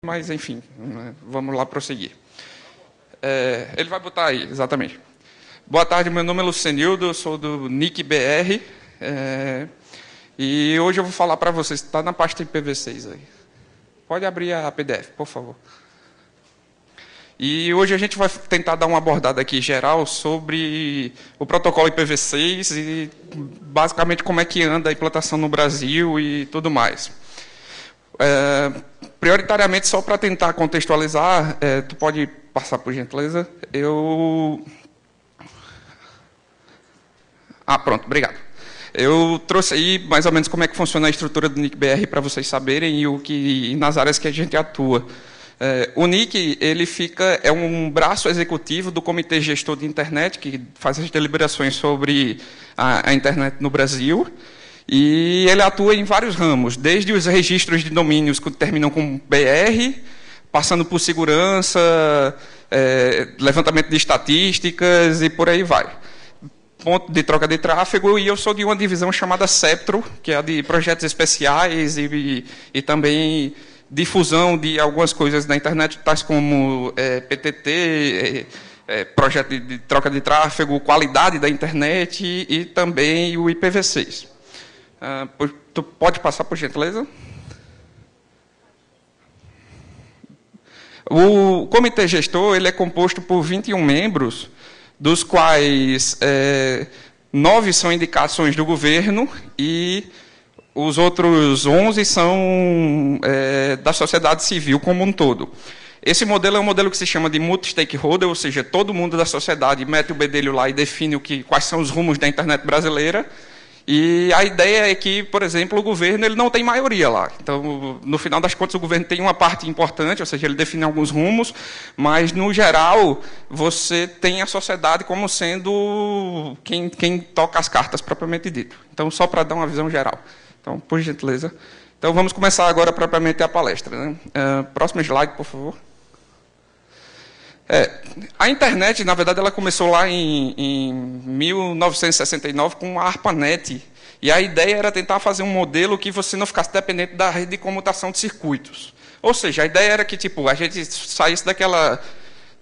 Mas, enfim, vamos lá prosseguir. Ele vai botar aí, exatamente. Boa tarde, meu nome é Lucenildo, eu sou do NIC BR, e hoje eu vou falar para vocês, está na pasta IPv6 aí. Pode abrir a PDF, por favor. E hoje a gente vai tentar dar uma abordada aqui geral sobre o protocolo IPv6 e, basicamente, como é que anda a implantação no Brasil e tudo mais. Prioritariamente, só para tentar contextualizar, tu pode passar, por gentileza? Pronto, obrigado. Eu trouxe aí mais ou menos como é que funciona a estrutura do NIC BR para vocês saberem e nas áreas que a gente atua. O NIC é um braço executivo do Comitê Gestor de Internet, que faz as deliberações sobre a internet no Brasil. E ele atua em vários ramos, desde os registros de domínios que terminam com BR, passando por segurança, levantamento de estatísticas e por aí vai. Ponto de troca de tráfego, e eu sou de uma divisão chamada CEPTRO, que é a de projetos especiais e também difusão de algumas coisas na internet, tais como PTT, projeto de troca de tráfego, qualidade da internet e também o IPv6. Tu pode passar, por gentileza? O comitê gestor ele é composto por 21 membros, dos quais 9 são indicações do governo e os outros 11 são da sociedade civil como um todo. Esse modelo é um modelo que se chama de multi-stakeholder, ou seja, todo mundo da sociedade mete o bedelho lá e define quais são os rumos da internet brasileira. E a ideia é que, por exemplo, o governo ele não tem maioria lá. Então, no final das contas, o governo tem uma parte importante, ou seja, ele define alguns rumos, mas, no geral, você tem a sociedade como sendo quem toca as cartas, propriamente dito. Então, só para dar uma visão geral. Então, por gentileza. Então, vamos começar agora, propriamente, a palestra, né? Próximo slide, por favor. A internet, na verdade, ela começou lá em 1969 com a ARPANET. E a ideia era tentar fazer um modelo que você não ficasse dependente da rede de comutação de circuitos. Ou seja, a ideia era que a gente saísse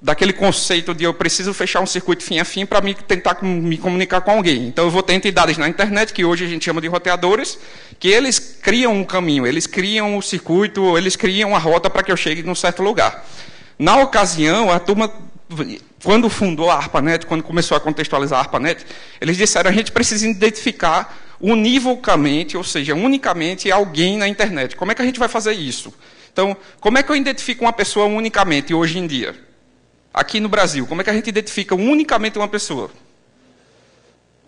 daquele conceito de eu preciso fechar um circuito fim a fim para tentar me comunicar com alguém. Então, eu vou ter entidades na internet, que hoje a gente chama de roteadores, que eles criam um caminho, eles criam o circuito, eles criam a rota para que eu chegue num certo lugar. Na ocasião, a turma, quando fundou a ARPANET, quando começou a contextualizar a ARPANET, eles disseram que a gente precisa identificar univocamente, ou seja, unicamente alguém na internet. Como é que a gente vai fazer isso? Então, como é que eu identifico uma pessoa unicamente hoje em dia? Aqui no Brasil, como é que a gente identifica unicamente uma pessoa?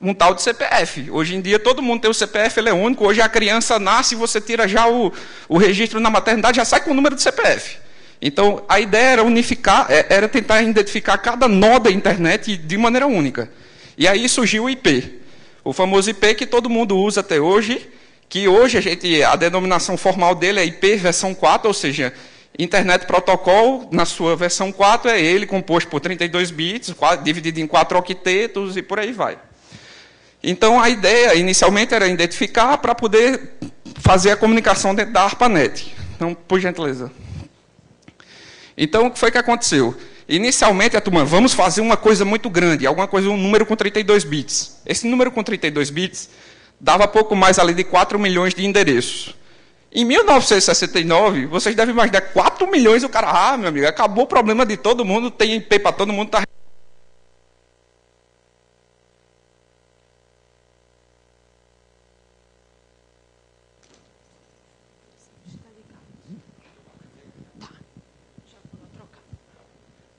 Um tal de CPF. Hoje em dia, todo mundo tem o CPF, ele é único. Hoje a criança nasce, você tira já o registro na maternidade, já sai com o número do CPF. Então, a ideia era unificar, era tentar identificar cada nó da internet de maneira única. E aí surgiu o IP. O famoso IP que todo mundo usa até hoje, que hoje a denominação formal dele é IP versão 4, ou seja, Internet Protocol, na sua versão 4, é ele composto por 32 bits, dividido em 4 octetos e por aí vai. Então, a ideia, inicialmente, era identificar para poder fazer a comunicação dentro da ARPANET. Então, por gentileza. Então, o que foi que aconteceu? Inicialmente, a turma, vamos fazer uma coisa muito grande, um número com 32 bits. Esse número com 32 bits dava pouco mais ali de 4 milhões de endereços. Em 1969, vocês devem imaginar 4 milhões, o cara, meu amigo, acabou o problema de todo mundo, tem IP para todo mundo, tá.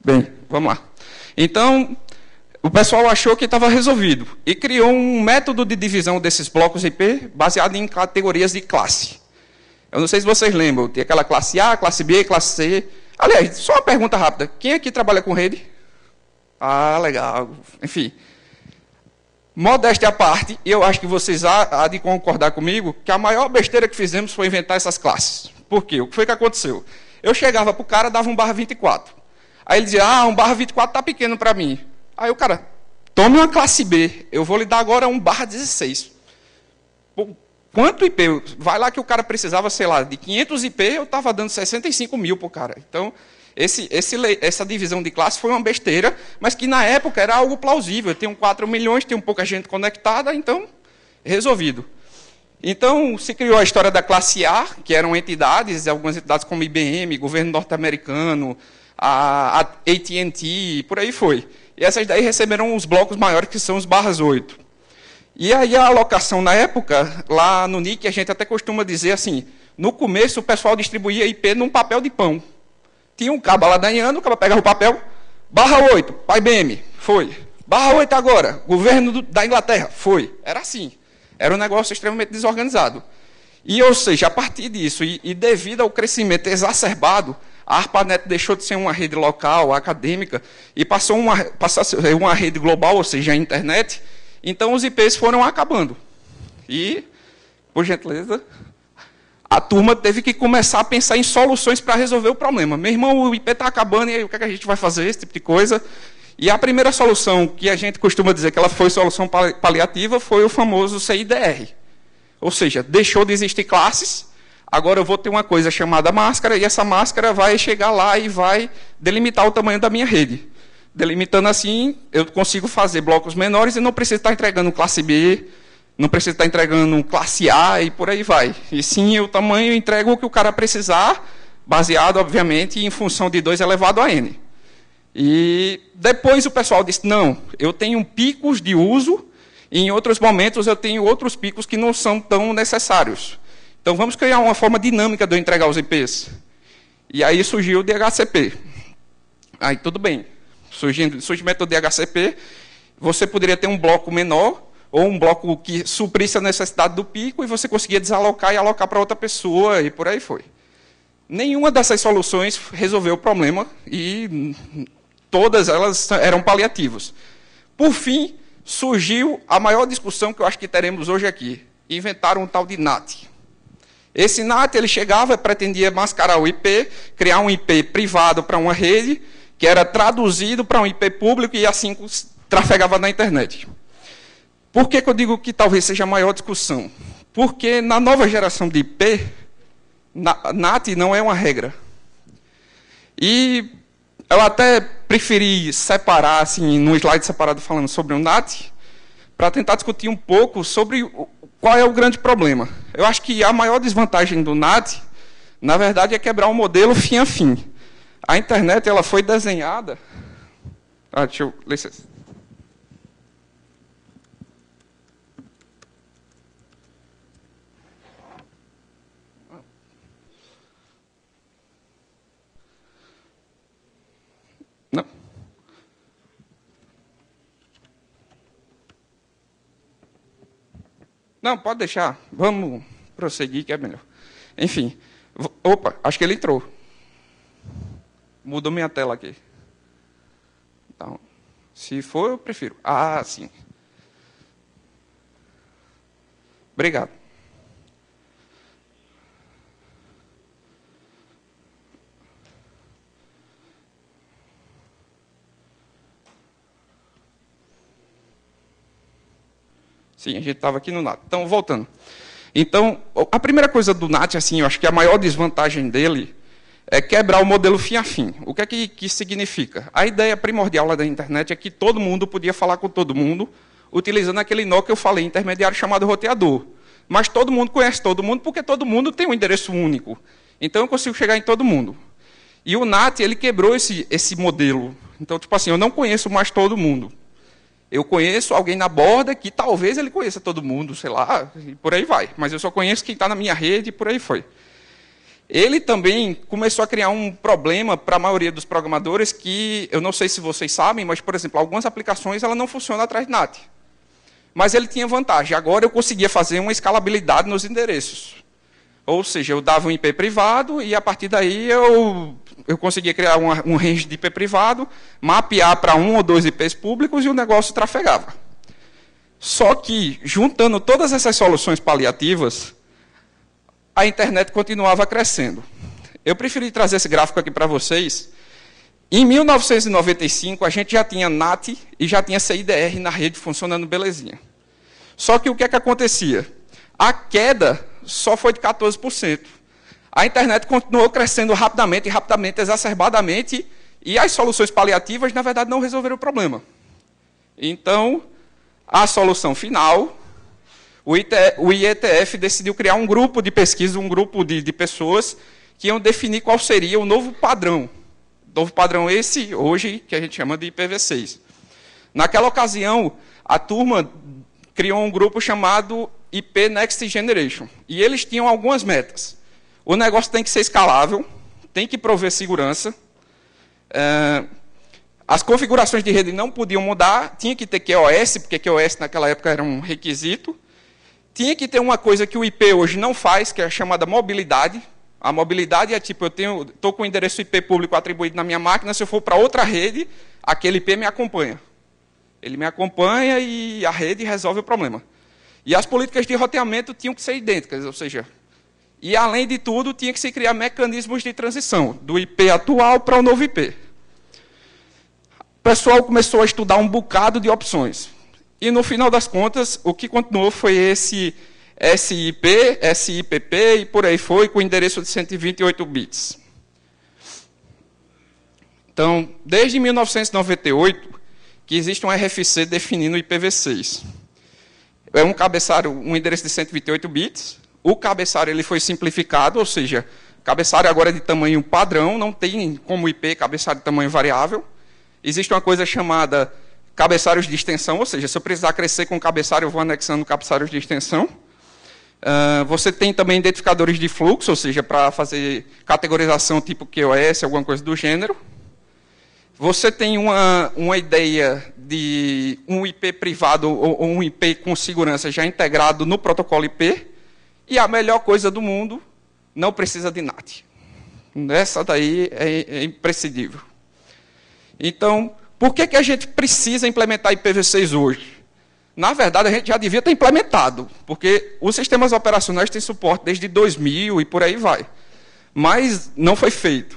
Bem, vamos lá. Então, o pessoal achou que estava resolvido e criou um método de divisão desses blocos IP baseado em categorias de classe. Eu não sei se vocês lembram, tem aquela classe A, classe B, classe C. Aliás, só uma pergunta rápida. Quem aqui trabalha com rede? Ah, legal. Enfim. Modéstia à parte, eu acho que vocês há de concordar comigo que a maior besteira que fizemos foi inventar essas classes. Por quê? O que foi que aconteceu? Eu chegava para o cara, dava 1/24. Aí ele dizia, 1/24 está pequeno para mim. Aí o cara, tome uma classe B, eu vou lhe dar agora 1/16. Quanto IP? Vai lá que o cara precisava, sei lá, de 500 IP, eu estava dando 65 mil para o cara. Então, essa divisão de classe foi uma besteira, mas que na época era algo plausível. Eu tenho 4 milhões, tenho pouca gente conectada, então, resolvido. Então, se criou a história da classe A, que eram entidades, algumas entidades como IBM, governo norte-americano, a AT&T, por aí foi. E essas daí receberam os blocos maiores, que são os /8. E aí a alocação na época, lá no NIC, a gente até costuma dizer assim, no começo o pessoal distribuía IP num papel de pão. Tinha um cabo ladainhando, o cabo pegava o papel, /8, para IBM, foi. /8 agora, governo da Inglaterra, foi. Era assim. Era um negócio extremamente desorganizado. E, ou seja, a partir disso, e devido ao crescimento exacerbado, a ARPANET deixou de ser uma rede local, acadêmica, e passou a ser uma rede global, ou seja, a internet. Então, os IPs foram acabando. E, por gentileza, a turma teve que começar a pensar em soluções para resolver o problema. Meu irmão, o IP está acabando, e aí o que é que a gente vai fazer? Esse tipo de coisa. E a primeira solução, que a gente costuma dizer que ela foi solução paliativa, foi o famoso CIDR. Ou seja, deixou de existir classes, agora eu vou ter uma coisa chamada máscara, e essa máscara vai chegar lá e vai delimitar o tamanho da minha rede. Delimitando assim, eu consigo fazer blocos menores e não preciso estar entregando classe B, não preciso estar entregando classe A e por aí vai. E sim, o tamanho eu entrego o que o cara precisar, baseado, obviamente, em função de 2 elevado a n. E depois o pessoal disse, não, eu tenho picos de uso, e em outros momentos eu tenho outros picos que não são tão necessários. Então vamos criar uma forma dinâmica de eu entregar os IPs. E aí surgiu o DHCP. Aí tudo bem. Surgimento do DHCP, você poderia ter um bloco menor, ou um bloco que suprisse a necessidade do pico, e você conseguia desalocar e alocar para outra pessoa, e por aí foi. Nenhuma dessas soluções resolveu o problema, e todas elas eram paliativas. Por fim, surgiu a maior discussão que eu acho que teremos hoje aqui. Inventaram um tal de NAT. Esse NAT, ele chegava, pretendia mascarar o IP, criar um IP privado para uma rede, que era traduzido para um IP público e assim trafegava na internet. Por que eu digo que talvez seja a maior discussão? Porque na nova geração de IP, NAT não é uma regra. E eu até preferi separar, assim, num slide separado falando sobre o NAT, para tentar discutir um pouco sobre qual é o grande problema. Eu acho que a maior desvantagem do NAT, na verdade, é quebrar o modelo fim a fim. A internet ela foi desenhada... deixa eu... licença. Não. Não, pode deixar. Vamos prosseguir, que é melhor. Enfim. Opa, acho que ele entrou. Mudou minha tela aqui. Então, se for, eu prefiro. Ah, sim. Obrigado. Sim, a gente estava aqui no NAT. Então, voltando. Então, a primeira coisa do NAT, assim, eu acho que a maior desvantagem dele é quebrar o modelo fim a fim. O que é que significa? A ideia primordial lá da internet é que todo mundo podia falar com todo mundo, utilizando aquele nó que eu falei, intermediário chamado roteador. Mas todo mundo conhece todo mundo, porque todo mundo tem um endereço único. Então, eu consigo chegar em todo mundo. E o NAT, ele quebrou esse modelo. Então, tipo assim, eu não conheço mais todo mundo. Eu conheço alguém na borda que talvez ele conheça todo mundo, sei lá, e por aí vai. Mas eu só conheço quem está na minha rede e por aí foi. Ele também começou a criar um problema para a maioria dos programadores que, eu não sei se vocês sabem, mas, por exemplo, algumas aplicações ela não funcionam atrás de NAT. Mas ele tinha vantagem. Agora eu conseguia fazer uma escalabilidade nos endereços. Ou seja, eu dava um IP privado e, a partir daí, eu conseguia criar um range de IP privado, mapear para 1 ou 2 IPs públicos e o negócio trafegava. Só que, juntando todas essas soluções paliativas, a internet continuava crescendo. Eu preferi trazer esse gráfico aqui para vocês. Em 1995, a gente já tinha NAT e já tinha CIDR na rede funcionando belezinha. Só que o que é que acontecia? A queda só foi de 14%. A internet continuou crescendo rapidamente, exacerbadamente, e as soluções paliativas, na verdade, não resolveram o problema. Então, a solução final, o IETF decidiu criar um grupo de pesquisa, um grupo de pessoas que iam definir qual seria o novo padrão. Novo padrão esse, hoje, que a gente chama de IPv6. Naquela ocasião, a turma criou um grupo chamado IP Next Generation. E eles tinham algumas metas. O negócio tem que ser escalável, tem que prover segurança, as configurações de rede não podiam mudar, tinha que ter QoS, porque QoS naquela época era um requisito, tinha que ter uma coisa que o IP hoje não faz, que é a chamada mobilidade. A mobilidade é tipo, eu estou com o endereço IP público atribuído na minha máquina, se eu for para outra rede, aquele IP me acompanha. Ele me acompanha e a rede resolve o problema. E as políticas de roteamento tinham que ser idênticas, ou seja, e, além de tudo, tinha que se criar mecanismos de transição, do IP atual para o novo IP. O pessoal começou a estudar um bocado de opções. E, no final das contas, o que continuou foi esse SIP, SIPP, e por aí foi, com endereço de 128 bits. Então, desde 1998, que existe um RFC definindo o IPv6. É um cabeçalho, um endereço de 128 bits, o cabeçalho ele foi simplificado, ou seja, o cabeçalho agora é de tamanho padrão, não tem como IP cabeçalho de tamanho variável. Existe uma coisa chamada cabeçalhos de extensão, ou seja, se eu precisar crescer com o cabeçalho, eu vou anexando cabeçalhos de extensão. Você tem também identificadores de fluxo, ou seja, para fazer categorização tipo QoS, alguma coisa do gênero. Você tem uma ideia de um IP privado ou um IP com segurança já integrado no protocolo IP. E a melhor coisa do mundo, não precisa de NAT. Essa daí é imprescindível. Então, por que a gente precisa implementar IPv6 hoje? Na verdade, a gente já devia ter implementado, porque os sistemas operacionais têm suporte desde 2000 e por aí vai. Mas não foi feito.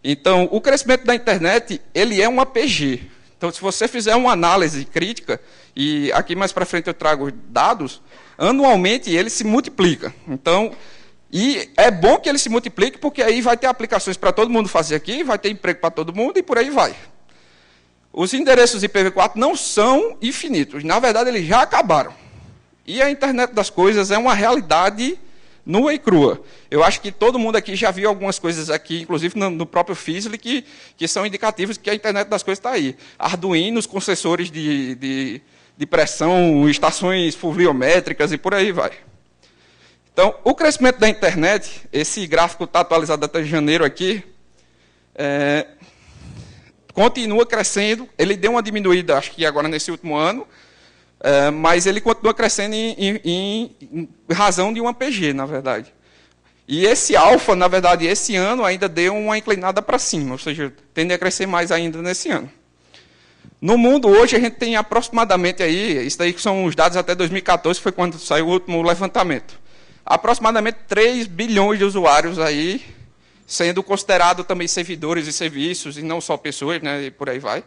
Então, o crescimento da internet, ele é um APG. Então, se você fizer uma análise crítica, e aqui mais para frente eu trago dados, anualmente ele se multiplica. Então, e é bom que ele se multiplique, porque aí vai ter aplicações para todo mundo fazer aqui, vai ter emprego para todo mundo e por aí vai. Os endereços IPv4 não são infinitos. Na verdade, eles já acabaram. E a internet das coisas é uma realidade nua e crua. Eu acho que todo mundo aqui já viu algumas coisas aqui, inclusive no próprio Fizzly, que são indicativos de que a internet das coisas está aí. Arduinos com sensores de pressão, estações fulviométricas e por aí vai. Então, o crescimento da internet, esse gráfico está atualizado até janeiro aqui, continua crescendo. Ele deu uma diminuída, acho que agora nesse último ano, mas ele continua crescendo em razão de um APG, na verdade. E esse alfa, na verdade, esse ano ainda deu uma inclinada para cima, ou seja, tende a crescer mais ainda nesse ano. No mundo, hoje, a gente tem aproximadamente aí, isso daí que são os dados até 2014, foi quando saiu o último levantamento, aproximadamente 3 bilhões de usuários aí, sendo considerado também servidores e serviços, e não só pessoas, né, e por aí vai.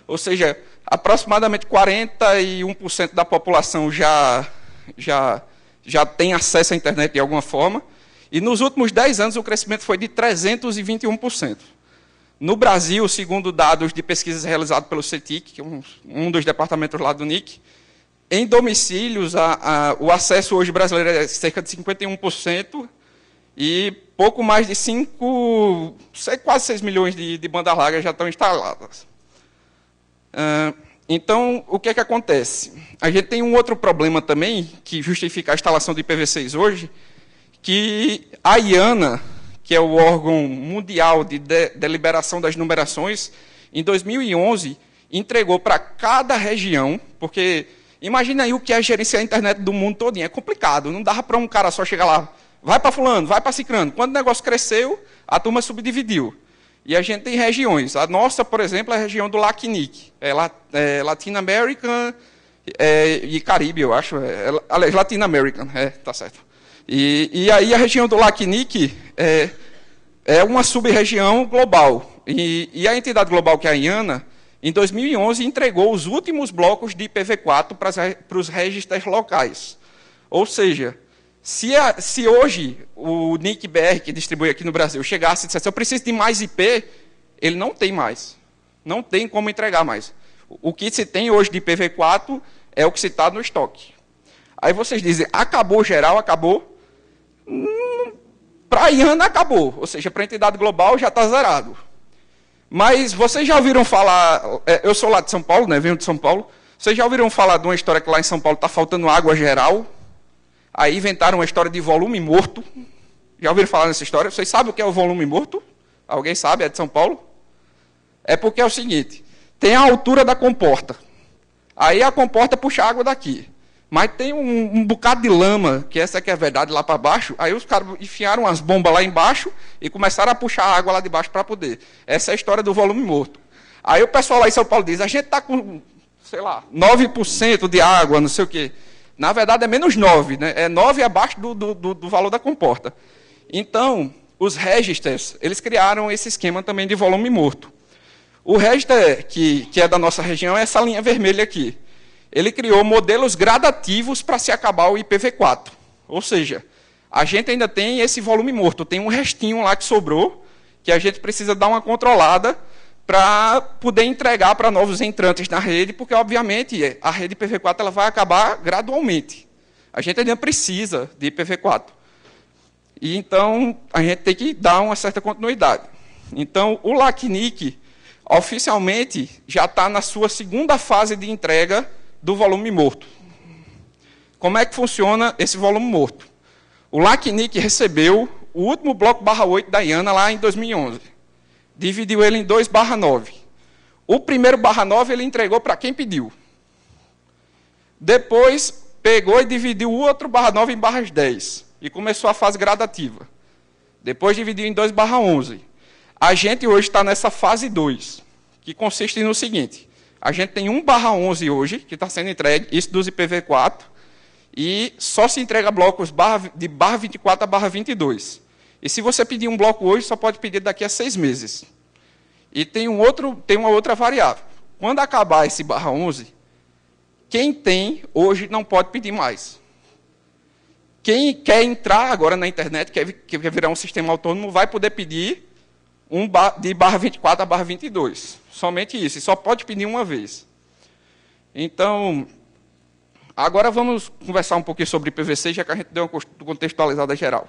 Ou seja, aproximadamente 41% da população já tem acesso à internet de alguma forma, e nos últimos 10 anos o crescimento foi de 321%. No Brasil, segundo dados de pesquisas realizadas pelo CETIC, que é um dos departamentos lá do NIC, em domicílios, o acesso hoje brasileiro é cerca de 51%, e pouco mais de quase 6 milhões de bandas largas já estão instaladas. Então, o que é que acontece? A gente tem um outro problema também, que justifica a instalação de IPv6 hoje, que a IANA, que é o órgão mundial de deliberação das numerações, em 2011, entregou para cada região, porque imagina aí o que é gerenciar a internet do mundo todo, é complicado, não dava para um cara só chegar lá, vai para fulano, vai para cicrano. Quando o negócio cresceu, a turma subdividiu. E a gente tem regiões. A nossa, por exemplo, é a região do LACNIC. Latin American e Caribe, eu acho. Latin American, tá certo. E aí a região do LACNIC é uma sub-região global. E a entidade global, que é a IANA, em 2011, entregou os últimos blocos de IPv4 para os registros locais. Ou seja, Se hoje o NIC BR, que distribui aqui no Brasil, chegasse e dissesse, eu preciso de mais IP, ele não tem mais. Não tem como entregar mais. O que se tem hoje de IPv4 é o que se está no estoque. Aí vocês dizem, acabou geral, acabou. Para a IANA acabou, ou seja, para a entidade global já está zerado. Mas vocês já ouviram falar, eu sou lá de São Paulo, né, venho de São Paulo, vocês já ouviram falar de uma história que lá em São Paulo está faltando água geral? Aí inventaram uma história de volume morto. Já ouviram falar nessa história? Vocês sabem o que é o volume morto? Alguém sabe? É de São Paulo? É porque é o seguinte, tem a altura da comporta. Aí a comporta puxa água daqui. Mas tem um bocado de lama, que essa que é a verdade, lá para baixo. Aí os caras enfiaram umas bombas lá embaixo e começaram a puxar a água lá de baixo para poder. Essa é a história do volume morto. Aí o pessoal lá em São Paulo diz, a gente está com, sei lá, 9% de água, não sei o quê. Na verdade é menos 9, né? É 9 abaixo do valor da comporta. Então, os registers, eles criaram esse esquema também de volume morto. O register, que é da nossa região, é essa linha vermelha aqui. Ele criou modelos gradativos para se acabar o IPv4. Ou seja, a gente ainda tem esse volume morto, tem um restinho lá que sobrou, que a gente precisa dar uma controlada para poder entregar para novos entrantes na rede, porque, obviamente, a rede IPv4 ela vai acabar gradualmente. A gente ainda precisa de IPv4. E, então, a gente tem que dar uma certa continuidade. Então, o LACNIC, oficialmente, já está na sua segunda fase de entrega do volume morto. Como é que funciona esse volume morto? O LACNIC recebeu o último bloco /8 da IANA lá em 2011. Dividiu ele em 2/9. O primeiro /9 ele entregou para quem pediu. Depois pegou e dividiu o outro /9 em /10. E começou a fase gradativa. Depois dividiu em 2/11. A gente hoje está nessa fase 2, que consiste no seguinte. A gente tem 1/11 hoje, que está sendo entregue, isso dos IPv4, e só se entrega blocos de /24 a /22. E se você pedir um bloco hoje, só pode pedir daqui a 6 meses. E tem uma outra variável. Quando acabar esse /11, quem tem hoje não pode pedir mais. Quem quer entrar agora na internet, quer virar um sistema autônomo, vai poder pedir de /24 a /22. Somente isso, e só pode pedir uma vez. Então, agora vamos conversar um pouquinho sobre IPv6, já que a gente deu uma contextualizada geral.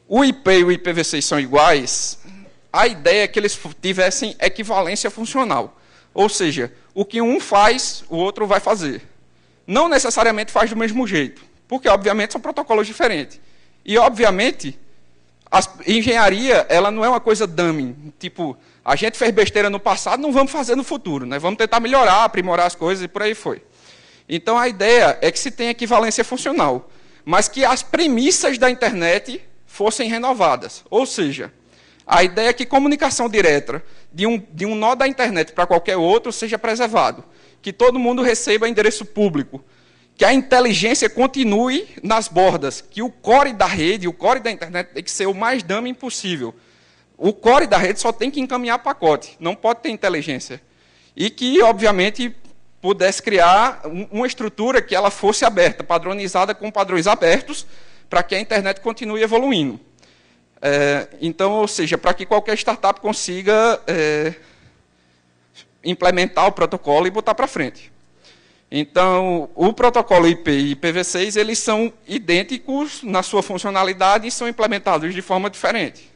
O IP e o IPv6 são iguais, a ideia é que eles tivessem equivalência funcional. Ou seja, o que um faz, o outro vai fazer. Não necessariamente faz do mesmo jeito, porque, obviamente, são protocolos diferentes. E, obviamente, a engenharia ela não é uma coisa dummy, tipo, a gente fez besteira no passado, não vamos fazer no futuro, né? Vamos tentar melhorar, aprimorar as coisas e por aí foi. Então, a ideia é que se tenha equivalência funcional, mas que as premissas da internet fossem renovadas. Ou seja, a ideia é que comunicação direta de um nó da internet para qualquer outro seja preservado, que todo mundo receba endereço público, que a inteligência continue nas bordas, que o core da rede, o core da internet tem que ser o mais dummy possível. O core da rede só tem que encaminhar pacote, não pode ter inteligência. E que, obviamente, pudesse criar uma estrutura que ela fosse aberta, padronizada com padrões abertos, para que a internet continue evoluindo. Então, ou seja, para que qualquer startup consiga implementar o protocolo e botar para frente. Então, o protocolo IP e IPv6, eles são idênticos na sua funcionalidade e são implementados de forma diferente.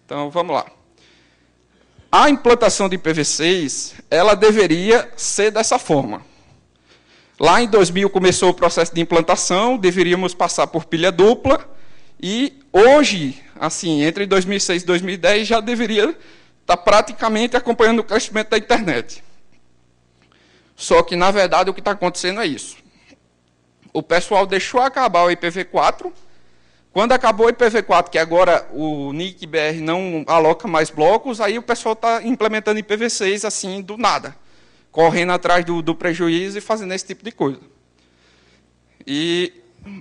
Então, vamos lá. A implantação de IPv6, ela deveria ser dessa forma. Lá em 2000 começou o processo de implantação, deveríamos passar por pilha dupla, e hoje, assim, entre 2006 e 2010, já deveria estar praticamente acompanhando o crescimento da internet. Só que, na verdade, o que está acontecendo é isso. O pessoal deixou acabar o IPv4. Quando acabou o IPv4, que agora o NIC BR não aloca mais blocos, aí o pessoal está implementando IPv6 assim, do nada. Correndo atrás do prejuízo e fazendo esse tipo de coisa.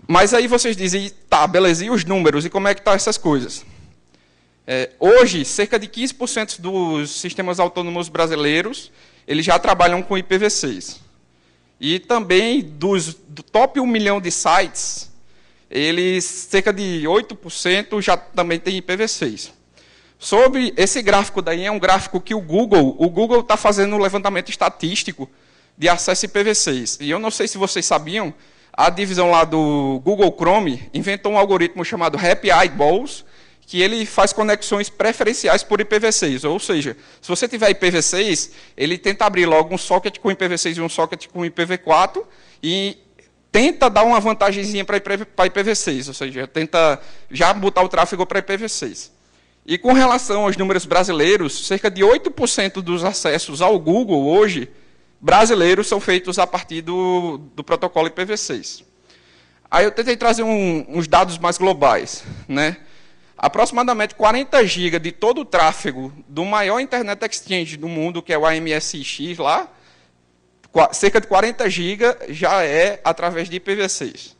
Mas aí vocês dizem, tá, beleza, e os números? E como é que estão essas coisas? Hoje, cerca de 15% dos sistemas autônomos brasileiros eles já trabalham com IPv6. E também do top 1 milhão de sites, cerca de 8% já também tem IPv6. Sobre esse gráfico daí, é um gráfico que o Google está fazendo um levantamento estatístico de acesso IPv6. E eu não sei se vocês sabiam, a divisão lá do Google Chrome inventou um algoritmo chamado Happy Eyeballs, que ele faz conexões preferenciais por IPv6. Ou seja, se você tiver IPv6, ele tenta abrir logo um socket com IPv6 e um socket com IPv4 e tenta dar uma vantagemzinha para IPv6, ou seja, tenta já botar o tráfego para IPv6. E com relação aos números brasileiros, cerca de 8% dos acessos ao Google hoje, brasileiros, são feitos a partir do protocolo IPv6. Aí eu tentei trazer uns dados mais globais, né? Aproximadamente 40 GB de todo o tráfego do maior Internet Exchange do mundo, que é o AMSX lá, cerca de 40 GB já é através de IPv6.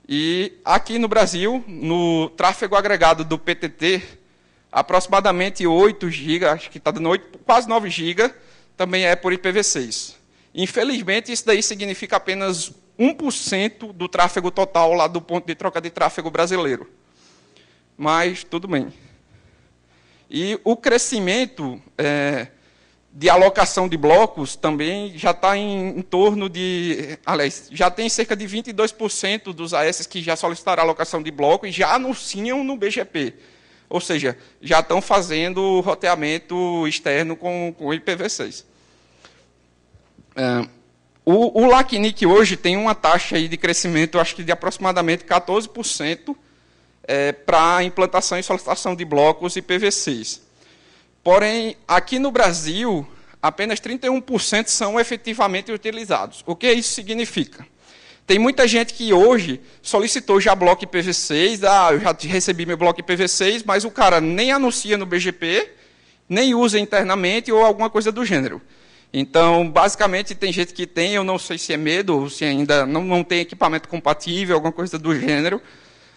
E aqui no Brasil, no tráfego agregado do PTT, aproximadamente 8 GB, acho que está dando quase 9 GB, também é por IPv6. Infelizmente, isso daí significa apenas 1% do tráfego total lá do ponto de troca de tráfego brasileiro. Mas tudo bem. E o crescimento de alocação de blocos também já está em torno de... Aliás, já tem cerca de 22% dos AS que já solicitaram alocação de bloco e já anunciam no BGP. Ou seja, já estão fazendo roteamento externo com o IPv6. O LACNIC hoje tem uma taxa aí de crescimento, acho que de aproximadamente 14%, para a implantação e solicitação de blocos IPv6. Porém, aqui no Brasil, apenas 31% são efetivamente utilizados. O que isso significa? Tem muita gente que hoje solicitou já bloco IPv6, eu já recebi meu bloco IPv6, mas o cara nem anuncia no BGP, nem usa internamente ou alguma coisa do gênero. Então, basicamente, tem gente que tem, eu não sei se é medo, ou se ainda não tem equipamento compatível, alguma coisa do gênero,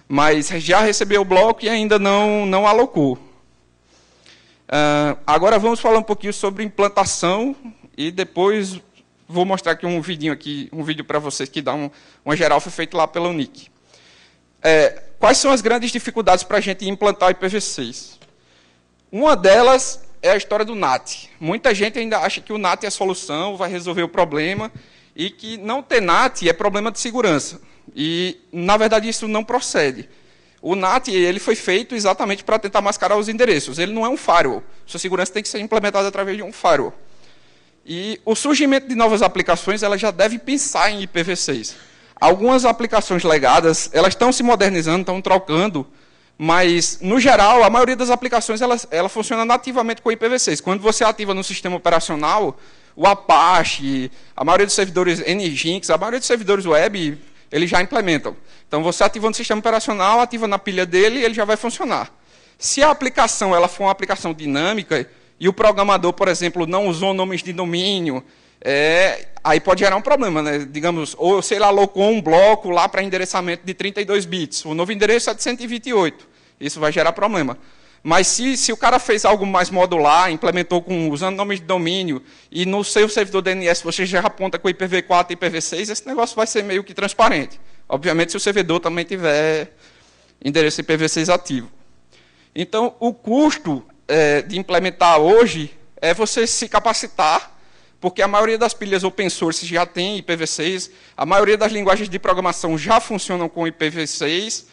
mas já recebeu o bloco e ainda não alocou. Agora vamos falar um pouquinho sobre implantação e depois vou mostrar aqui um vídeo para vocês que dá uma geral, foi feito lá pela UNIC. Quais são as grandes dificuldades para a gente implantar o IPv6? Uma delas é a história do NAT. Muita gente ainda acha que o NAT é a solução, vai resolver o problema, e que não ter NAT é problema de segurança. E, na verdade, isso não procede. O NAT ele foi feito exatamente para tentar mascarar os endereços. Ele não é um firewall. Sua segurança tem que ser implementada através de um firewall. E o surgimento de novas aplicações, elas já devem pensar em IPv6. Algumas aplicações legadas, elas estão se modernizando, estão trocando, mas, no geral, a maioria das aplicações ela funciona nativamente com IPv6. Quando você ativa no sistema operacional, o Apache, a maioria dos servidores Nginx, a maioria dos servidores web, eles já implementam. Então, você ativa no sistema operacional, ativa na pilha dele e ele já vai funcionar. Se a aplicação ela for uma aplicação dinâmica e o programador, por exemplo, não usou nomes de domínio, aí pode gerar um problema, né? Digamos, ou se ele alocou um bloco lá para endereçamento de 32 bits, o novo endereço é de 128, isso vai gerar problema. Mas se o cara fez algo mais modular, implementou usando nomes de domínio, e no seu servidor DNS você já aponta com IPv4 e IPv6, esse negócio vai ser meio que transparente. Obviamente, se o servidor também tiver endereço IPv6 ativo. Então, o custo de implementar hoje é você se capacitar, porque a maioria das pilhas open source já tem IPv6, a maioria das linguagens de programação já funcionam com IPv6.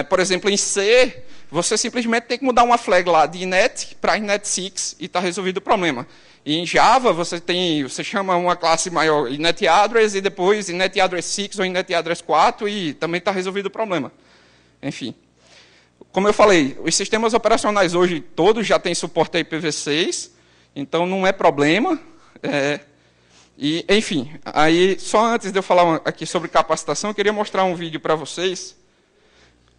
Por exemplo, em C, você simplesmente tem que mudar uma flag lá de inet para inet6 e está resolvido o problema. E em Java, você chama uma classe maior inet address e depois inet address 6 ou inet address 4 e também está resolvido o problema. Enfim. Como eu falei, os sistemas operacionais hoje todos já têm suporte a IPv6, então não é problema. E, enfim, aí, só antes de eu falar aqui sobre capacitação, eu queria mostrar um vídeo para vocês.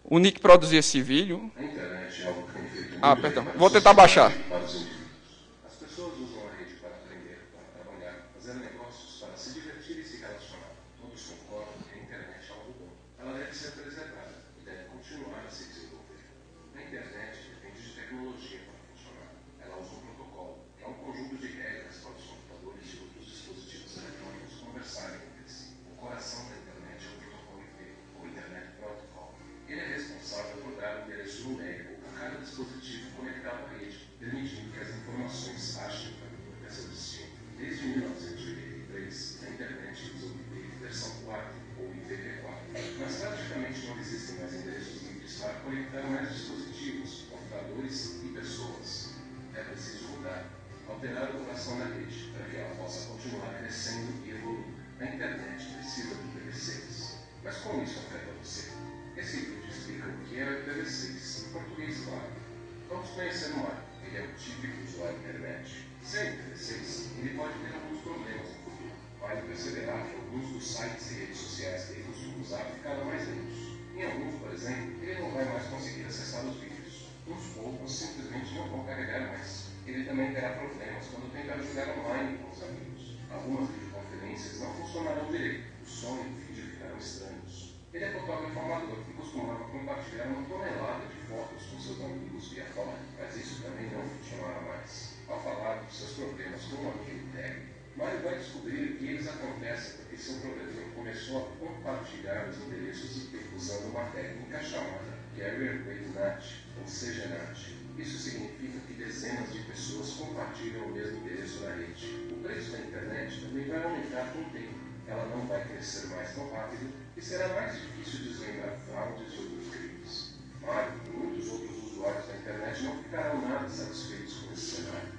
O Nick produziu esse vídeo. A internet é algo que tem feito perdão. Vou tentar baixar. Para os indivíduos. As pessoas usam a rede para aprender, para trabalhar, fazer negócios, para se divertir e se relacionar. Todos concordam que a internet é algo bom. Ela deve ser preservada e deve continuar a se desenvolver. A internet depende de tecnologia para funcionar. Ela usa um protocolo, que é um conjunto de regras para os computadores e outros dispositivos eletrônicos conversarem entre si. O coração da internet é o protocolo IP, ou Internet Protocol. para conectar mais dispositivos, computadores e pessoas. É preciso mudar, alterar o coração da rede para que ela possa continuar crescendo e evoluindo. A internet precisa do IPv6. Mas como isso afeta você? Esse vídeo explica o que é o IPv6, em português claro. Vamos conhecer o Mário. Ele é o típico usuário da internet. Sem IPv6, ele pode ter alguns problemas no futuro. Mário perceberá que alguns dos sites e redes sociais que ele costuma usar ficaram mais lentos. Em alguns, por exemplo, ele não vai mais conseguir acessar os vídeos. Uns poucos simplesmente não vão carregar mais. Ele também terá problemas quando tentar jogar online com os amigos. Algumas videoconferências não funcionarão direito. O som e o vídeo ficarão estranhos. Ele é fotógrafo amador e costumava compartilhar uma tonelada de fotos com seus amigos via fora, mas isso também não funcionará mais. Ao falar dos seus problemas com um amigo técnico, Mário vai descobrir que eles acontecem porque seu provedor começou a compartilhar os endereços IP usando uma técnica chamada Carrier Grade NAT, ou CGNAT. Isso significa que dezenas de pessoas compartilham o mesmo endereço na rede. O preço da internet também vai aumentar com o tempo. Ela não vai crescer mais tão rápido e será mais difícil desvendar fraudes e outros crimes. Mário e muitos outros usuários da internet não ficarão nada satisfeitos com esse cenário.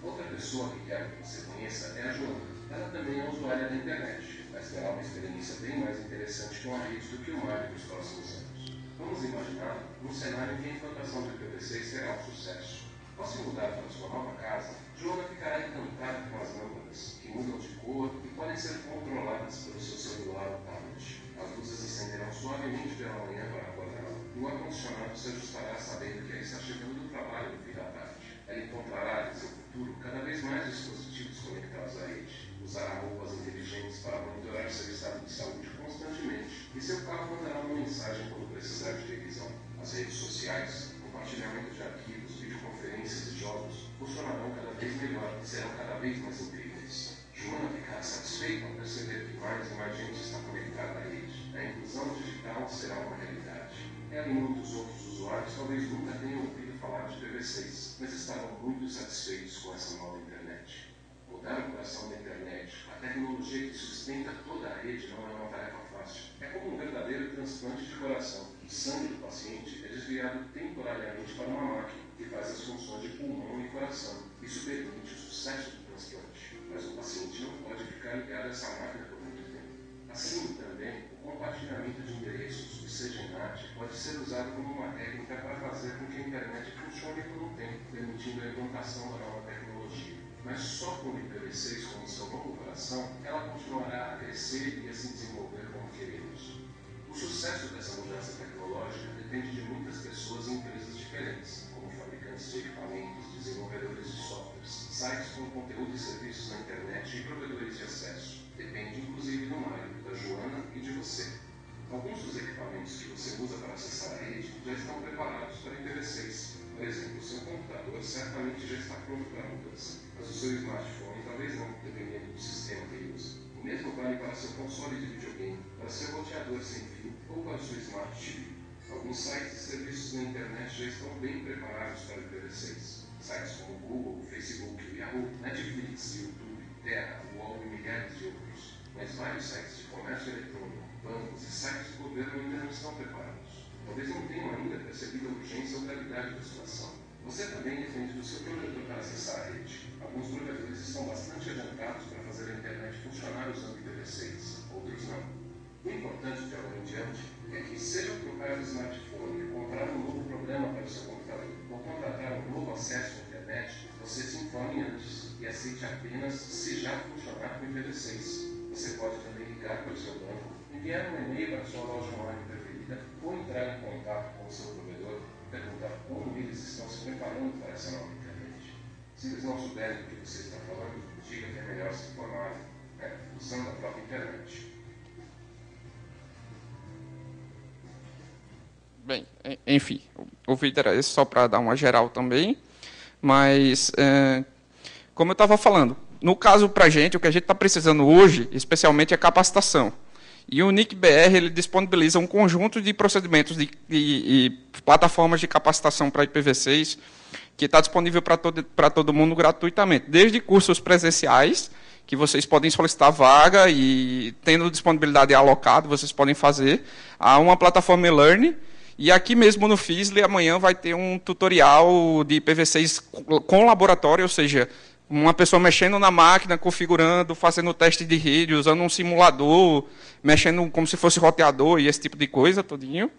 Outra pessoa que quero que você conheça é a Joana. Ela também é usuária da internet, mas terá uma experiência bem mais interessante com a rede do que o Mário nos próximos anos. Vamos imaginar um cenário em que a implantação do IPv6 será um sucesso. Ao se mudar para sua nova casa, Joana ficará encantada com as lâmpadas, que mudam de cor e podem ser controladas pelo seu celular ou tablet. As luzes acenderão suavemente pela manhã para acordá-la, e o ar-condicionado se ajustará sabendo que ela está chegando do trabalho no fim da tarde. Ela encontrará em seu futuro cada vez mais dispositivos conectados à rede. Usará roupas inteligentes para monitorar seu estado de saúde constantemente, e seu carro mandará uma mensagem quando precisar de revisão. As redes sociais, compartilhamento de arquivos, videoconferências e jogos funcionarão cada vez melhor e serão cada vez mais incríveis. Joana ficará satisfeita ao perceber que mais e mais gente está conectada à rede. A inclusão digital será uma realidade. Ela e muitos outros usuários talvez nunca tenham ouvido falar de IPv6, mas estavam muito satisfeitos com essa nova internet. Mudar o coração da internet, a tecnologia que sustenta toda a rede, não é uma tarefa fácil. É como um verdadeiro transplante de coração. O sangue do paciente é desviado temporariamente para uma máquina que faz as funções de pulmão e coração. Isso permite o sucesso do transplante, mas o paciente não pode ficar ligado a essa máquina por muito tempo. Assim, também, o compartilhamento de endereços, o CGNAT, pode ser usado como uma técnica para fazer com que a internet funcione por um tempo, permitindo a implantação da nova tecnologia. Mas só com o IPv6 como seu novo coração, ela continuará a crescer e a se desenvolver como queremos. O sucesso dessa mudança tecnológica depende de muitas pessoas e empresas diferentes, como fabricantes de equipamentos, desenvolvedores de softwares, sites com conteúdo e serviços na internet e provedores de acesso. Depende inclusive do Mário, da Joana e de você. Alguns dos equipamentos que você usa para acessar a rede já estão preparados para IPv6. Por exemplo, o seu computador certamente já está pronto para mudança, mas o seu smartphone talvez não, dependendo do sistema que ele usa. O mesmo vale para seu console de videogame, para seu roteador sem fio ou para sua Smart TV. Alguns sites e serviços na internet já estão bem preparados para o IPv6. Sites como Google, Facebook, Yahoo, Netflix, YouTube, Terra, UOL e milhares de outros. Mas vários sites de comércio eletrônico, bancos e sites do governo ainda não estão preparados. Talvez não tenham ainda percebido a urgência ou gravidade da situação. Você também depende do seu provedor para acessar a rede. Alguns provedores estão bastante adiantados para fazer a internet funcionar usando IPv6, outros não. O importante de agora em diante é que, seja trocar o smartphone, comprar um novo programa para o seu computador ou contratar um novo acesso à internet, você se informe antes e aceite apenas se já funcionar com IPv6. Você pode também ligar para o seu banco, enviar um e-mail para a sua loja online preferida ou entrar em contato com o seu provedor e perguntar como eles estão se preparando para essa nova internet. Se eles não souberem do que você está falando, diga que é melhor se informar, usando a própria internet. Bem, enfim, o vídeo era esse só para dar uma geral também, mas, como eu estava falando, no caso para a gente, o que a gente está precisando hoje, especialmente, é capacitação. E o NIC-BR ele disponibiliza um conjunto de procedimentos e plataformas de capacitação para IPv6 que está disponível para todo mundo gratuitamente, desde cursos presenciais, que vocês podem solicitar vaga e, tendo disponibilidade alocada, vocês podem fazer, a uma plataforma e-learning, E aqui mesmo no Fizzly, amanhã vai ter um tutorial de IPv6 com laboratório, ou seja, uma pessoa mexendo na máquina, configurando, fazendo teste de rede, usando um simulador, mexendo como se fosse roteador e esse tipo de coisa, todinho.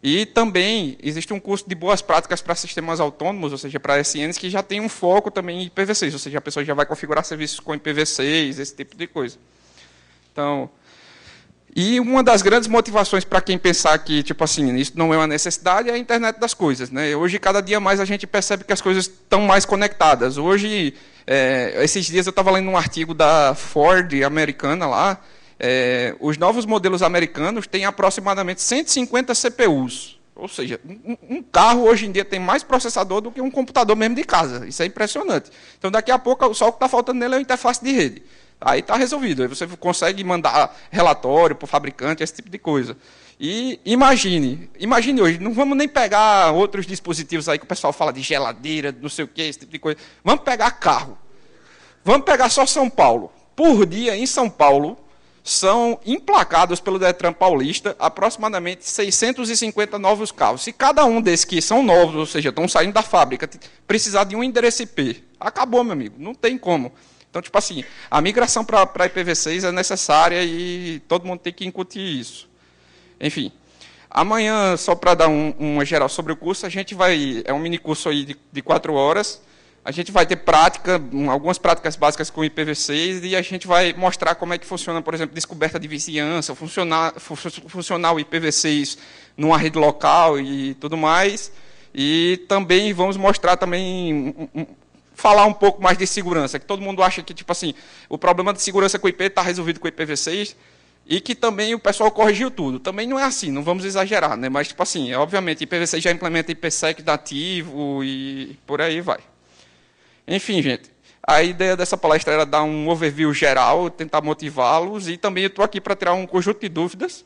E também existe um curso de boas práticas para sistemas autônomos, ou seja, para SNs, que já tem um foco também em IPv6, ou seja, a pessoa já vai configurar serviços com IPv6, esse tipo de coisa. Então, e uma das grandes motivações para quem pensar que, tipo assim, isso não é uma necessidade é a internet das coisas, né? Hoje, cada dia mais, a gente percebe que as coisas estão mais conectadas. Hoje, esses dias eu estava lendo um artigo da Ford americana lá. Os novos modelos americanos têm aproximadamente 150 CPUs. Ou seja, um carro hoje em dia tem mais processador do que um computador mesmo de casa. Isso é impressionante. Então, daqui a pouco, só o que está faltando nele é a interface de rede. Aí está resolvido. Aí você consegue mandar relatório para o fabricante, esse tipo de coisa. E imagine hoje, não vamos nem pegar outros dispositivos aí que o pessoal fala de geladeira, não sei o que, esse tipo de coisa. Vamos pegar carro. Vamos pegar só São Paulo. Por dia, em São Paulo, são emplacados pelo Detran Paulista aproximadamente 650 novos carros. Se cada um desses que são novos, ou seja, estão saindo da fábrica, precisar de um endereço IP, acabou, meu amigo, não tem como. Então, tipo assim, a migração para IPv6 é necessária e todo mundo tem que incutir isso. Enfim, amanhã, só para dar uma geral sobre o curso, a gente vai, é um mini curso aí de 4 horas, a gente vai ter prática, algumas práticas básicas com IPv6 e a gente vai mostrar como é que funciona, por exemplo, descoberta de vizinhança, funcionar o IPv6 numa rede local e tudo mais. E também vamos mostrar também falar um pouco mais de segurança, que todo mundo acha que, tipo assim, o problema de segurança com o IP está resolvido com o IPv6 e que também o pessoal corrigiu tudo. Também não é assim, não vamos exagerar, né? Mas, tipo assim, obviamente, IPv6 já implementa IPsec nativo e por aí vai. Enfim, gente, a ideia dessa palestra era dar um overview geral, tentar motivá-los e também eu estou aqui para tirar um conjunto de dúvidas.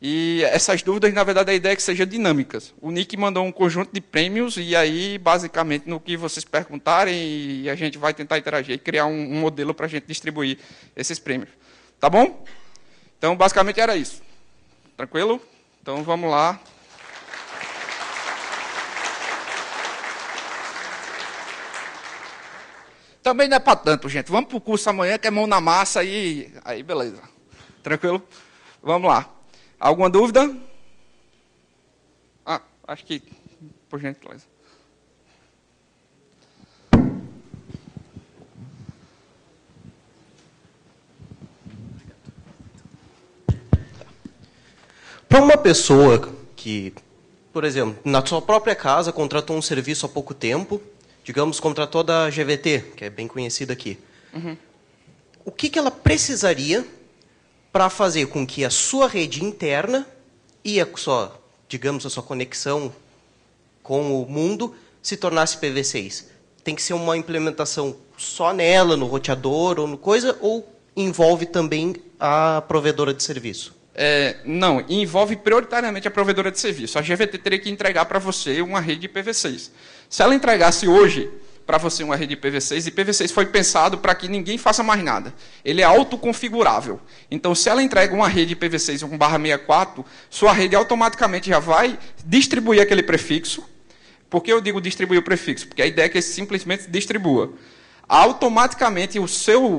E essas dúvidas, na verdade, a ideia é que sejam dinâmicas. O Nick mandou um conjunto de prêmios e aí, basicamente, no que vocês perguntarem, a gente vai tentar interagir e criar um modelo para a gente distribuir esses prêmios. Tá bom? Então, basicamente, era isso. Tranquilo? Então, vamos lá. Também não é para tanto, gente. Vamos para o curso amanhã, que é mão na massa e aí, beleza. Tranquilo? Vamos lá. Alguma dúvida? Acho que, por gentileza. Para uma pessoa que, por exemplo, na sua própria casa, contratou um serviço há pouco tempo, digamos, contratou da GVT, que é bem conhecida aqui. Uhum. O que ela precisaria para fazer com que a sua rede interna e a sua, digamos, a sua conexão com o mundo se tornasse IPv6? Tem que ser uma implementação só nela, no roteador ou no coisa, ou envolve também a provedora de serviço? Não, envolve prioritariamente a provedora de serviço. A GVT teria que entregar para você uma rede IPv6. Se ela entregasse hoje para você uma rede IPv6, IPv6 foi pensado para que ninguém faça mais nada. Ele é autoconfigurável. Então, se ela entrega uma rede IPv6 1/64, sua rede automaticamente já vai distribuir aquele prefixo. Por que eu digo distribuir o prefixo? Porque a ideia é que ele simplesmente distribua. Automaticamente,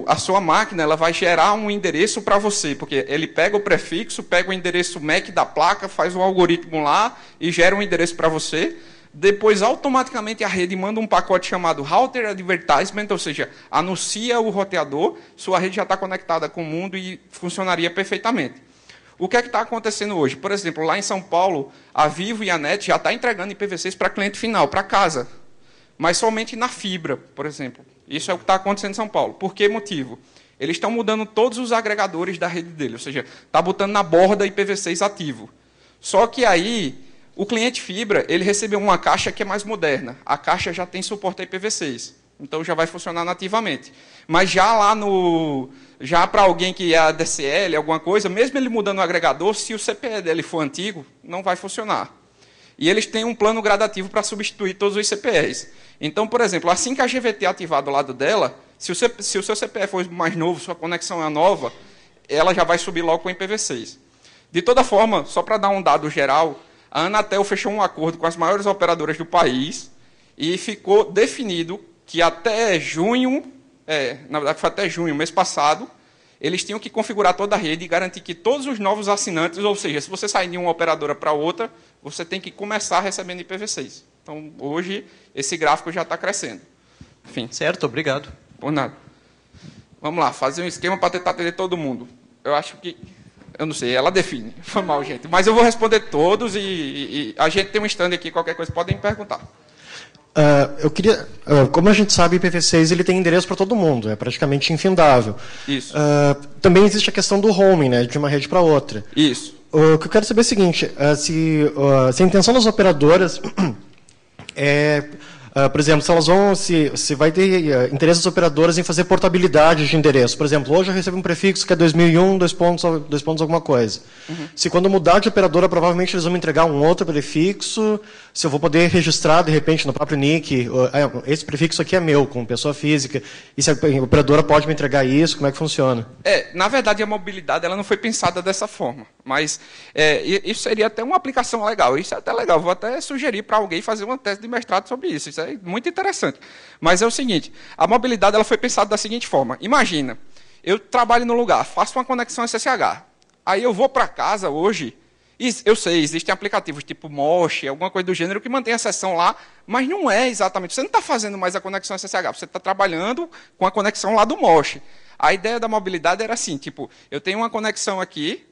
a sua máquina ela vai gerar um endereço para você, porque ele pega o prefixo, pega o endereço MAC da placa, faz um algoritmo lá e gera um endereço para você. Depois, automaticamente, a rede manda um pacote chamado Router Advertisement, ou seja, anuncia o roteador, sua rede já está conectada com o mundo e funcionaria perfeitamente. O que é que está acontecendo hoje? Por exemplo, lá em São Paulo, a Vivo e a NET já está entregando IPv6 para cliente final, para casa, mas somente na fibra, por exemplo. Isso é o que está acontecendo em São Paulo. Por que motivo? Eles estão mudando todos os agregadores da rede dele, ou seja, está botando na borda IPv6 ativo. Só que aí, o cliente fibra, ele recebeu uma caixa que é mais moderna. A caixa já tem suporte a IPv6, então já vai funcionar nativamente. Mas já para alguém que é ADSL, alguma coisa, mesmo ele mudando o agregador, se o CPE dele for antigo, não vai funcionar. E eles têm um plano gradativo para substituir todos os CPEs. Então, por exemplo, assim que a GVT ativar do lado dela, se o seu CPE for mais novo, sua conexão é nova, ela já vai subir logo com o IPv6. De toda forma, só para dar um dado geral, a Anatel fechou um acordo com as maiores operadoras do país e ficou definido que até junho, na verdade foi até junho, mês passado, eles tinham que configurar toda a rede e garantir que todos os novos assinantes, ou seja, se você sair de uma operadora para outra, você tem que começar recebendo IPv6. Então, hoje, esse gráfico já está crescendo. Enfim. Certo, obrigado. Por nada. Vamos lá, fazer um esquema para tentar atender todo mundo. Eu acho que... Eu não sei, ela define. Foi mal, gente. Mas eu vou responder todos e a gente tem um stand aqui, qualquer coisa, podem perguntar. Eu queria... como a gente sabe, o IPv6 ele tem endereço para todo mundo, é praticamente infindável. Isso. Também existe a questão do roaming, né, de uma rede para outra. Isso. O que eu quero saber é o seguinte, se a intenção das operadoras por exemplo, se vai ter interesse das operadoras em fazer portabilidade de endereço. Por exemplo, hoje eu recebo um prefixo que é 2001, dois pontos alguma coisa. Uhum. Se quando mudar de operadora, provavelmente eles vão me entregar um outro prefixo, se eu vou poder registrar, de repente, no próprio NIC, esse prefixo aqui é meu, como pessoa física, e se a operadora pode me entregar isso, como é que funciona? Na verdade, a mobilidade ela não foi pensada dessa forma, mas isso seria até uma aplicação legal. Isso é até legal, vou até sugerir para alguém fazer uma tese de mestrado sobre isso. Isso é muito interessante. Mas é o seguinte, a mobilidade ela foi pensada da seguinte forma. Imagina, eu trabalho no lugar, faço uma conexão SSH. Aí eu vou para casa hoje, e eu sei, existem aplicativos tipo Mosh, alguma coisa do gênero, que mantém a sessão lá, mas não é exatamente. Você não está fazendo mais a conexão SSH, você está trabalhando com a conexão lá do Mosh. A ideia da mobilidade era assim, tipo, eu tenho uma conexão aqui,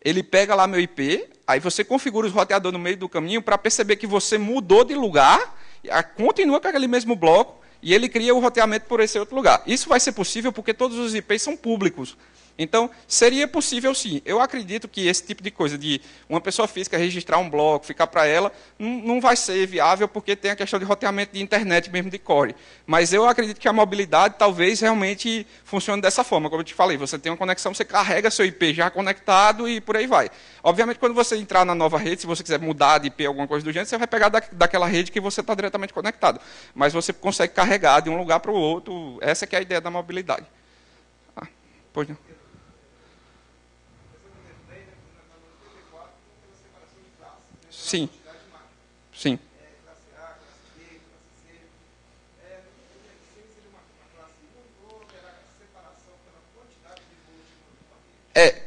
ele pega lá meu IP, aí você configura os roteadores no meio do caminho para perceber que você mudou de lugar, continua com aquele mesmo bloco, e ele cria o roteamento por esse outro lugar. Isso vai ser possível porque todos os IPs são públicos. Então, seria possível sim. Eu acredito que esse tipo de coisa, de uma pessoa física registrar um bloco, ficar para ela, não vai ser viável, porque tem a questão de roteamento de internet mesmo de core. Mas eu acredito que a mobilidade talvez realmente funcione dessa forma. Como eu te falei, você tem uma conexão, você carrega seu IP já conectado e por aí vai. Obviamente, quando você entrar na nova rede, se você quiser mudar de IP, alguma coisa do gênero, você vai pegar daquela rede que você está diretamente conectado. Mas você consegue carregar de um lugar para o outro. Essa que é a ideia da mobilidade. Pois não. Sim. Sim.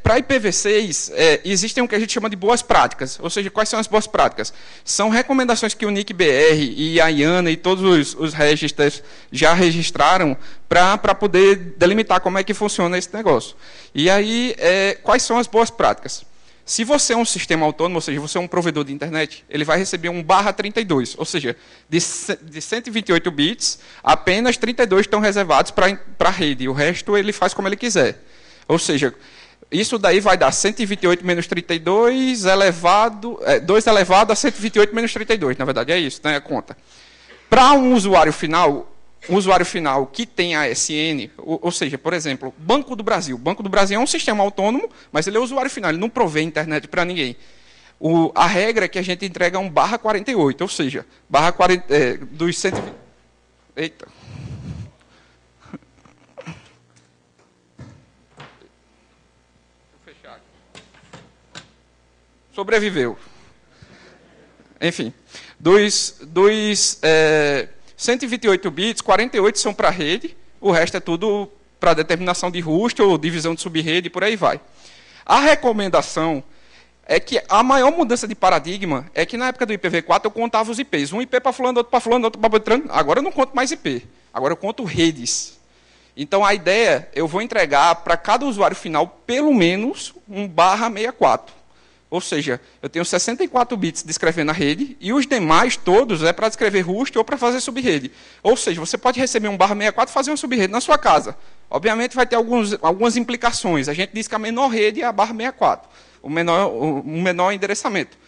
Para IPv6, existem o que a gente chama de boas práticas. Ou seja, quais são as boas práticas? São recomendações que o NIC-BR e a IANA e todos os registros já registraram para poder delimitar como é que funciona esse negócio. E aí, quais são as boas práticas? Se você é um sistema autônomo, ou seja, você é um provedor de internet, ele vai receber um /32, ou seja, de 128 bits, apenas 32 estão reservados para a rede, o resto ele faz como ele quiser. Ou seja, isso daí vai dar 128 menos 32 elevado, 2 elevado a 128 menos 32, na verdade é isso, né, a conta. Para um usuário final que tem ASN, ou seja, por exemplo, Banco do Brasil. Banco do Brasil é um sistema autônomo, mas ele é usuário final, ele não provê internet para ninguém. A regra é que a gente entrega um /48, ou seja, dos 120... Eita. Vou fechar aqui. Sobreviveu. Enfim, dos 128 bits, 48 são para a rede, o resto é tudo para determinação de host ou divisão de subrede e por aí vai. A recomendação é que a maior mudança de paradigma é que na época do IPv4 eu contava os IPs. Um IP para fulano, outro para fulano, outro para Beltrano. Agora eu não conto mais IP. Agora eu conto redes. Então a ideia, eu vou entregar para cada usuário final pelo menos um /64. Ou seja, eu tenho 64 bits descrevendo a rede e os demais todos é para descrever host ou para fazer subrede. Ou seja, você pode receber um /64 e fazer uma subrede na sua casa. Obviamente vai ter algumas implicações. A gente diz que a menor rede é a /64, o menor endereçamento.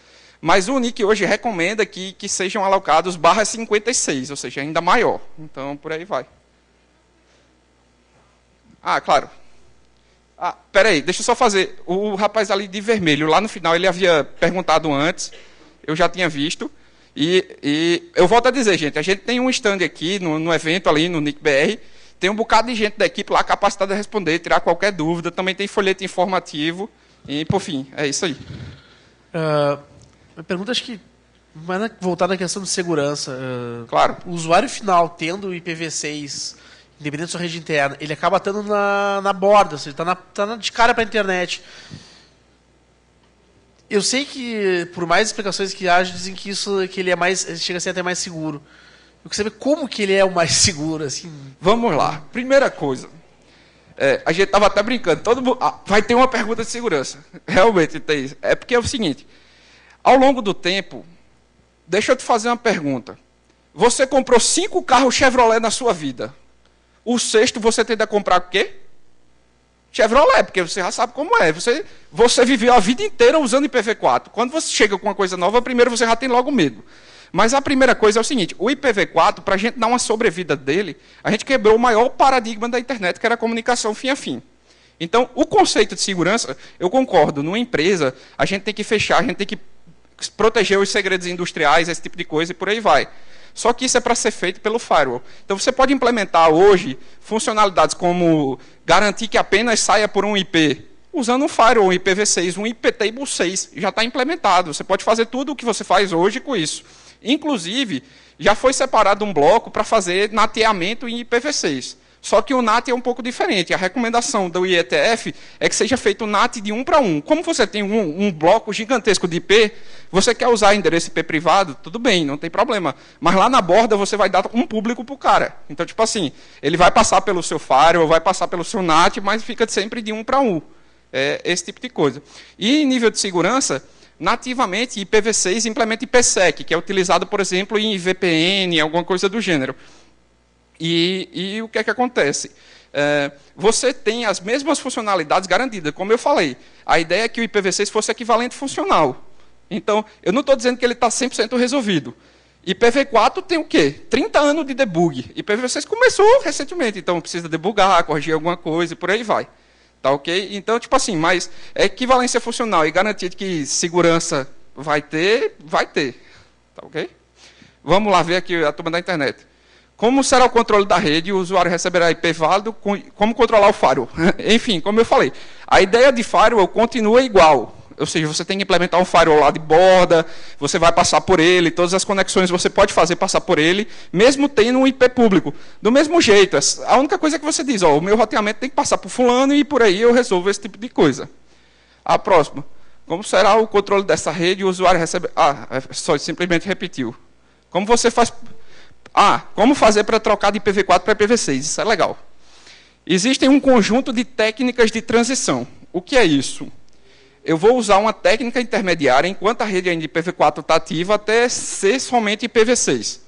Mas o NIC hoje recomenda que sejam alocados /56, ou seja, ainda maior. Então, por aí vai. Claro. Peraí, deixa eu só fazer. O rapaz ali de vermelho, lá no final, ele havia perguntado antes, eu já tinha visto. E eu volto a dizer, gente, a gente tem um stand aqui no evento ali, no NIC-BR, tem um bocado de gente da equipe lá capacitada a responder, tirar qualquer dúvida, também tem folheto informativo, e, por fim, é isso aí. Uma pergunta, acho que mais voltada à questão de segurança. Claro. O usuário final, tendo o IPv6, independente da sua rede interna, ele acaba estando na borda, ou seja, está de cara para a internet. Eu sei que, por mais explicações que haja, dizem que ele é mais, chega a ser até mais seguro. Eu quero saber como que ele é o mais seguro, assim. Vamos lá. Primeira coisa. A gente estava até brincando. Todo mundo, vai ter uma pergunta de segurança. Realmente tem isso. É porque é o seguinte. Ao longo do tempo, deixa eu te fazer uma pergunta. Você comprou 5 carros Chevrolet na sua vida. O 6º você tende a comprar o quê? Chevrolet, porque você já sabe como é. Você viveu a vida inteira usando IPv4. Quando você chega com uma coisa nova, primeiro você já tem logo medo. Mas a primeira coisa é o seguinte, o IPv4, para a gente dar uma sobrevida dele, a gente quebrou o maior paradigma da internet, que era a comunicação fim a fim. Então, o conceito de segurança, eu concordo, numa empresa, a gente tem que fechar, a gente tem que proteger os segredos industriais, esse tipo de coisa, e por aí vai. Só que isso é para ser feito pelo firewall. Então, você pode implementar hoje funcionalidades como garantir que apenas saia por um IP, usando um firewall, um IPv6, um IPtable 6, já está implementado. Você pode fazer tudo o que você faz hoje com isso. Inclusive, já foi separado um bloco para fazer nateamento em IPv6. Só que o NAT é um pouco diferente. A recomendação do IETF é que seja feito o NAT de 1 para 1. Como você tem um bloco gigantesco de IP, você quer usar endereço IP privado, tudo bem, não tem problema. Mas lá na borda você vai dar um público para o cara. Então, tipo assim, ele vai passar pelo seu firewall, vai passar pelo seu NAT, mas fica sempre de 1 para 1. É esse tipo de coisa. E em nível de segurança, nativamente, IPv6 implementa IPsec, que é utilizado, por exemplo, em VPN, alguma coisa do gênero. E o que é que acontece? Você tem as mesmas funcionalidades garantidas, como eu falei. A ideia é que o IPv6 fosse equivalente funcional. Então, eu não estou dizendo que ele está 100% resolvido. IPv4 tem o quê? 30 anos de debug. IPv6 começou recentemente, então precisa debugar, corrigir alguma coisa e por aí vai. Tá ok? Então, tipo assim, mas equivalência funcional e garantia de que segurança vai ter. Tá ok? Vamos lá ver aqui a turma da internet. Como será o controle da rede? O usuário receberá IP válido? Como controlar o firewall? Enfim, como eu falei, a ideia de firewall continua igual. Ou seja, você tem que implementar um firewall lá de borda, você vai passar por ele, todas as conexões você pode fazer passar por ele, mesmo tendo um IP público. Do mesmo jeito, a única coisa que você diz, o meu roteamento tem que passar por fulano e por aí eu resolvo esse tipo de coisa. A próxima. Como será o controle dessa rede? O usuário recebe... só simplesmente repetiu. Como você faz... como fazer para trocar de IPv4 para IPv6? Isso é legal. Existem um conjunto de técnicas de transição. O que é isso? Eu vou usar uma técnica intermediária enquanto a rede ainda IPv4 está ativa até ser somente IPv6.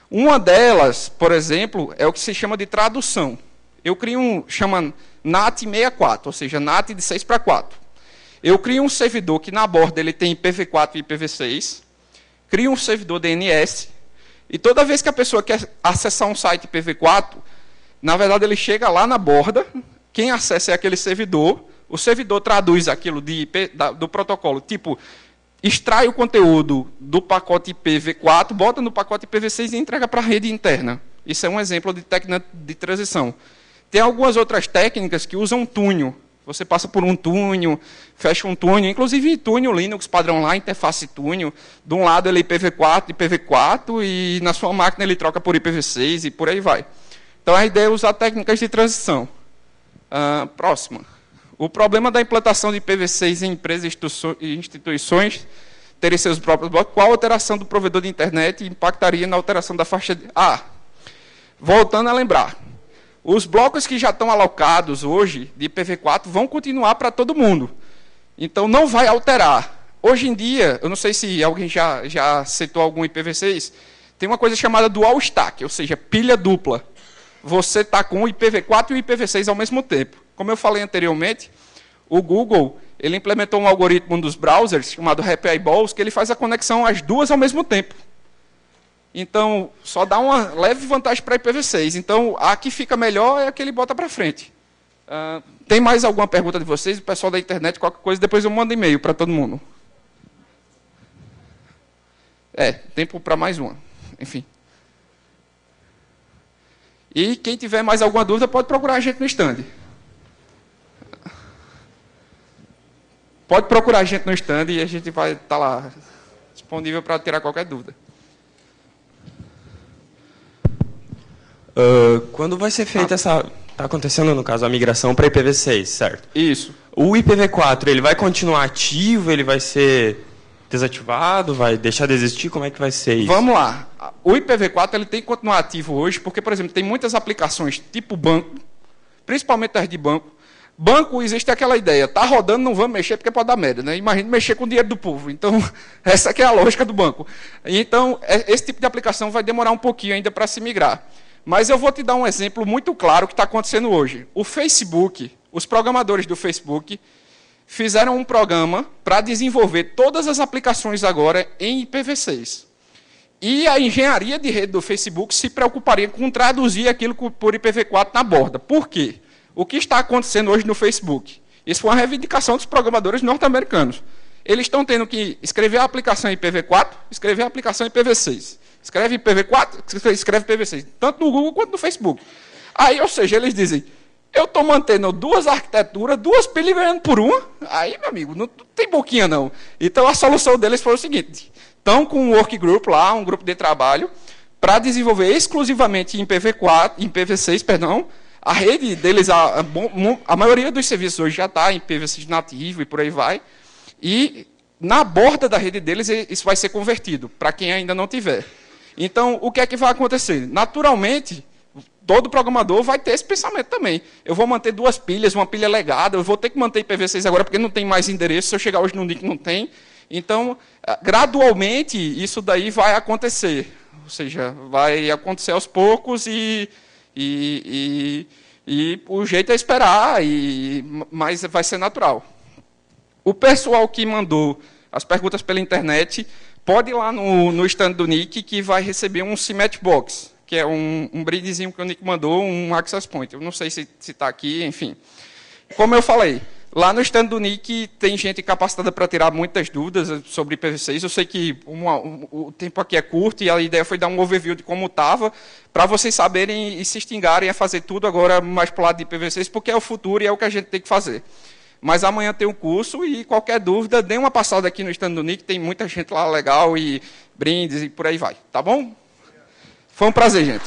Uma delas, por exemplo, é o que se chama de tradução. Eu crio chama NAT 64, ou seja, NAT de 6 para 4. Eu crio um servidor que na borda ele tem IPv4 e IPv6, crio um servidor DNS, e toda vez que a pessoa quer acessar um site IPv4, na verdade ele chega lá na borda, quem acessa é aquele servidor, o servidor traduz aquilo do protocolo, tipo, extrai o conteúdo do pacote IPv4, bota no pacote IPv6 e entrega para a rede interna. Isso é um exemplo de técnica de transição. Tem algumas outras técnicas que usam túnel. Você passa por um túnel, fecha um túnel, inclusive túnel Linux padrão lá, interface túnel. De um lado ele é IPv4 e na sua máquina ele troca por IPv6 e por aí vai. Então a ideia é usar técnicas de transição. Próxima. O problema da implantação de IPv6 em empresas e instituições terem seus próprios blocos. Qual alteração do provedor de internet impactaria na alteração da faixa de... voltando a lembrar. Os blocos que já estão alocados hoje de IPv4 vão continuar para todo mundo. Então, não vai alterar. Hoje em dia, eu não sei se alguém já citou algum IPv6, tem uma coisa chamada dual stack, ou seja, pilha dupla. Você está com o IPv4 e o IPv6 ao mesmo tempo. Como eu falei anteriormente, o Google ele implementou um algoritmo dos browsers chamado Happy Eyeballs, que ele faz a conexão às duas ao mesmo tempo. Então, só dá uma leve vantagem para IPv6. Então, a que fica melhor é a que ele bota para frente. Tem mais alguma pergunta de vocês? O pessoal da internet, qualquer coisa, depois eu mando e-mail para todo mundo. Tempo para mais uma. Enfim. E quem tiver mais alguma dúvida, pode procurar a gente no stand. Pode procurar a gente no stand e a gente vai estar lá disponível para tirar qualquer dúvida. Quando vai ser feita essa... Está acontecendo, no caso, a migração para IPv6, certo? Isso. O IPv4, ele vai continuar ativo? Ele vai ser desativado? Vai deixar de existir? Como é que vai ser isso? Vamos lá. O IPv4 ele tem que continuar ativo hoje, porque, por exemplo, tem muitas aplicações tipo banco, principalmente as de banco. Banco, existe aquela ideia, está rodando, não vamos mexer porque pode dar merda, né? Imagina mexer com o dinheiro do povo. Então, essa que é a lógica do banco. Então, esse tipo de aplicação vai demorar um pouquinho ainda para se migrar. Mas eu vou te dar um exemplo muito claro que está acontecendo hoje. O Facebook, os programadores do Facebook, fizeram um programa para desenvolver todas as aplicações agora em IPv6. E a engenharia de rede do Facebook se preocuparia com traduzir aquilo por IPv4 na borda. Por quê? O que está acontecendo hoje no Facebook? Isso foi uma reivindicação dos programadores norte-americanos. Eles estão tendo que escrever a aplicação em IPv4, escrever a aplicação em IPv6. Escreve IPv4, escreve IPv6. Tanto no Google quanto no Facebook. Aí, ou seja, eles dizem, eu estou mantendo duas arquiteturas, duas pilhas ganhando por uma. Aí, meu amigo, não tem boquinha não. Então, a solução deles foi o seguinte. Estão com um workgroup lá, um grupo de trabalho, para desenvolver exclusivamente em IPv6, perdão. A rede deles, a maioria dos serviços hoje já está em IPv6 nativo e por aí vai. E na borda da rede deles, isso vai ser convertido, para quem ainda não tiver. Então, o que é que vai acontecer? Naturalmente, todo programador vai ter esse pensamento também. Eu vou manter duas pilhas, uma pilha legada, eu vou ter que manter IPv6 agora, porque não tem mais endereço, se eu chegar hoje num dia que não tem. Então, gradualmente, isso daí vai acontecer. Ou seja, vai acontecer aos poucos e o jeito é esperar, mas vai ser natural. O pessoal que mandou as perguntas pela internet pode ir lá no stand do Nick que vai receber um CMAT Box, que é um brindezinho que o Nick mandou, um Access Point. Eu não sei se está aqui, enfim. Como eu falei, lá no stand do Nick tem gente capacitada para tirar muitas dúvidas sobre IPv6. Eu sei que o tempo aqui é curto e a ideia foi dar um overview de como estava, para vocês saberem e se extingarem a fazer tudo agora mais para o lado de IPv6, porque é o futuro e é o que a gente tem que fazer. Mas amanhã tem um curso e qualquer dúvida, dê uma passada aqui no stand do Nick, tem muita gente lá legal e brindes e por aí vai. Tá bom? Foi um prazer, gente.